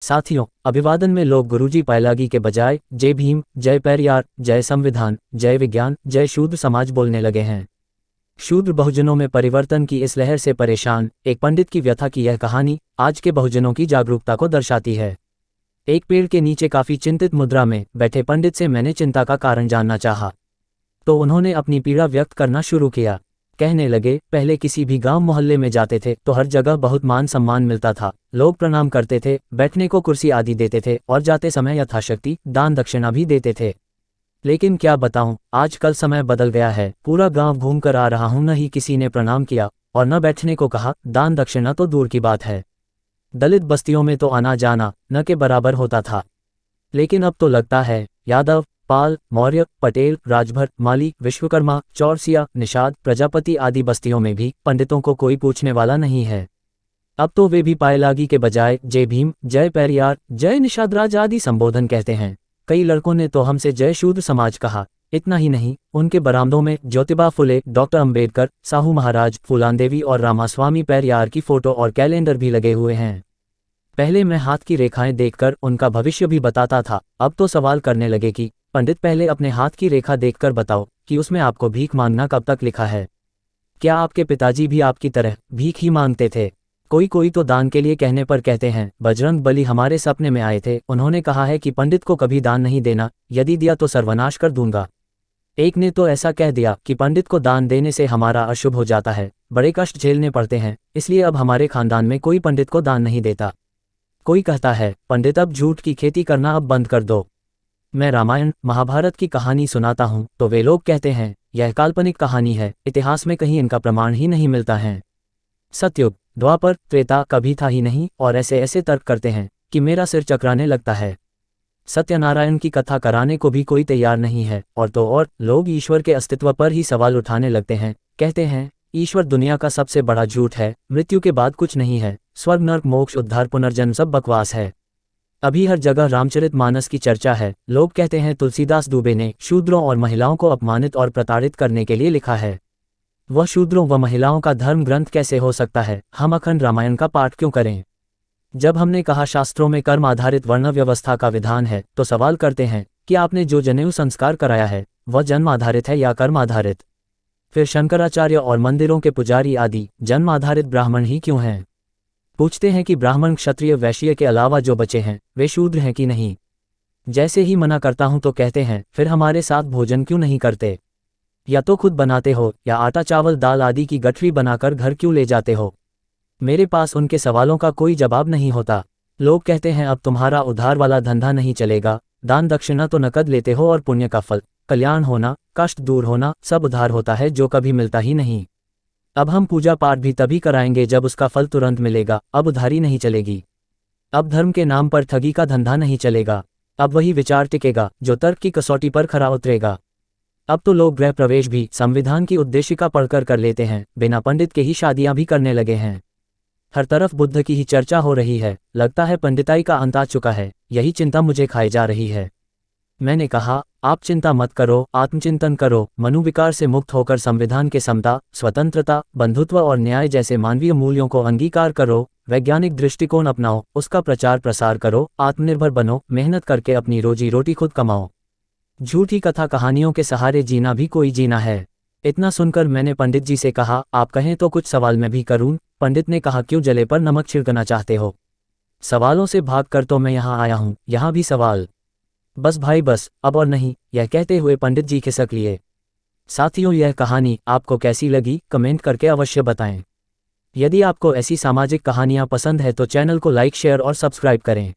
साथियों, अभिवादन में लोग गुरुजी पैलागी के बजाय जय भीम, जय पेरियार, जय संविधान, जय विज्ञान, जय शूद्र समाज बोलने लगे हैं। शूद्र बहुजनों में परिवर्तन की इस लहर से परेशान एक पंडित की व्यथा की यह कहानी आज के बहुजनों की जागरूकता को दर्शाती है। एक पेड़ के नीचे काफी चिंतित मुद्रा में बैठे पंडित से मैंने चिंता का कारण जानना चाहा, तो उन्होंने अपनी पीड़ा व्यक्त करना शुरू किया। कहने लगे, पहले किसी भी गांव मोहल्ले में जाते थे तो हर जगह बहुत मान सम्मान मिलता था, लोग प्रणाम करते थे, बैठने को कुर्सी आदि देते थे और जाते समय यथाशक्ति दान दक्षिणा भी देते थे। लेकिन क्या बताऊं, आजकल समय बदल गया है। पूरा गांव घूम कर आ रहा हूं, न ही किसी ने प्रणाम किया और न बैठने को कहा, दान दक्षिणा तो दूर की बात है। दलित बस्तियों में तो आना जाना न के बराबर होता था, लेकिन अब तो लगता है यादव, पाल, मौर्य, पटेल, राजभर, माली, विश्वकर्मा, चौरसिया, निषाद, प्रजापति आदि बस्तियों में भी पंडितों को कोई पूछने वाला नहीं है। अब तो वे भी पायलागी के बजाय जय भीम, जय पेरियार, जय निषादराज आदि संबोधन कहते हैं। कई लड़कों ने तो हमसे जय शूद्र समाज कहा। इतना ही नहीं, उनके बरामदों में ज्योतिबा फुले, डॉक्टर अंबेडकर, साहू महाराज, फूलानदेवी और रामास्वामी पेरियार की फोटो और कैलेंडर भी लगे हुए हैं। पहले मैं हाथ की रेखाएं देखकर उनका भविष्य भी बताता था, अब तो सवाल करने लगे कि पंडित पहले अपने हाथ की रेखा देखकर बताओ कि उसमें आपको भीख मांगना कब तक लिखा है। क्या आपके पिताजी भी आपकी तरह भीख ही मांगते थे? कोई तो दान के लिए कहने पर कहते हैं, बजरंग बली हमारे सपने में आए थे, उन्होंने कहा है कि पंडित को कभी दान नहीं देना, यदि दिया तो सर्वनाश कर दूंगा। एक ने तो ऐसा कह दिया कि पंडित को दान देने से हमारा अशुभ हो जाता है, बड़े कष्ट झेलने पड़ते हैं, इसलिए अब हमारे खानदान में कोई पंडित को दान नहीं देता। कोई कहता है, पंडित अब झूठ की खेती करना अब बंद कर दो। मैं रामायण महाभारत की कहानी सुनाता हूँ तो वे लोग कहते हैं, यह काल्पनिक कहानी है, इतिहास में कहीं इनका प्रमाण ही नहीं मिलता है। सतयुग, द्वापर, त्रेता कभी था ही नहीं और ऐसे ऐसे तर्क करते हैं कि मेरा सिर चकराने लगता है। सत्यनारायण की कथा कराने को भी कोई तैयार नहीं है, और तो और लोग ईश्वर के अस्तित्व पर ही सवाल उठाने लगते हैं। कहते हैं, ईश्वर दुनिया का सबसे बड़ा झूठ है, मृत्यु के बाद कुछ नहीं है, स्वर्ग नर्क मोक्ष उद्धार पुनर्जन्म सब बकवास है। अभी हर जगह रामचरितमानस की चर्चा है। लोग कहते हैं तुलसीदास दुबे ने शूद्रों और महिलाओं को अपमानित और प्रताड़ित करने के लिए लिखा है। वह शूद्रों व महिलाओं का धर्म ग्रंथ कैसे हो सकता है? हम अखंड रामायण का पाठ क्यों करें? जब हमने कहा शास्त्रों में कर्म आधारित वर्ण व्यवस्था का विधान है, तो सवाल करते हैं कि आपने जो जनेऊ संस्कार कराया है वह जन्म आधारित है या कर्म आधारित? फिर शंकराचार्य और मंदिरों के पुजारी आदि जन्म आधारित ब्राह्मण ही क्यों हैं? पूछते हैं कि ब्राह्मण, क्षत्रिय, वैश्य के अलावा जो बचे हैं वे शूद्र हैं कि नहीं? जैसे ही मना करता हूं तो कहते हैं, फिर हमारे साथ भोजन क्यों नहीं करते? या तो खुद बनाते हो या आटा चावल दाल आदि की गठरी बनाकर घर क्यों ले जाते हो? मेरे पास उनके सवालों का कोई जवाब नहीं होता। लोग कहते हैं, अब तुम्हारा उधार वाला धंधा नहीं चलेगा, दान दक्षिणा तो नकद लेते हो और पुण्य का फल, कल्याण होना, कष्ट दूर होना सब उधार होता है जो कभी मिलता ही नहीं। अब हम पूजा पाठ भी तभी कराएंगे जब उसका फल तुरंत मिलेगा, अब उधारी नहीं चलेगी। अब धर्म के नाम पर ठगी का धंधा नहीं चलेगा, अब वही विचार टिकेगा जो तर्क की कसौटी पर खरा उतरेगा। अब तो लोग गृह प्रवेश भी संविधान की उद्देशिका पढ़कर कर लेते हैं, बिना पंडित के ही शादियां भी करने लगे हैं। हर तरफ बुद्ध की ही चर्चा हो रही है, लगता है पंडिताई का अंत आ चुका है। यही चिंता मुझे खाई जा रही है। मैंने कहा, आप चिंता मत करो, आत्मचिंतन करो, मनोविकार से मुक्त होकर संविधान के समता, स्वतंत्रता, बंधुत्व और न्याय जैसे मानवीय मूल्यों को अंगीकार करो, वैज्ञानिक दृष्टिकोण अपनाओ, उसका प्रचार प्रसार करो, आत्मनिर्भर बनो, मेहनत करके अपनी रोजी रोटी खुद कमाओ। झूठी कथा कहानियों के सहारे जीना भी कोई जीना है। इतना सुनकर मैंने पंडित जी से कहा, आप कहें तो कुछ सवाल मैं भी करूं? पंडित ने कहा, क्यों जले पर नमक छिड़कना चाहते हो? सवालों से भागकर तो मैं यहाँ आया हूँ, यहाँ भी सवाल। बस भाई बस, अब और नहीं। यह कहते हुए पंडित जी खिसक लिए। साथियों, यह कहानी आपको कैसी लगी कमेंट करके अवश्य बताएं। यदि आपको ऐसी सामाजिक कहानियां पसंद है तो चैनल को लाइक, शेयर और सब्सक्राइब करें।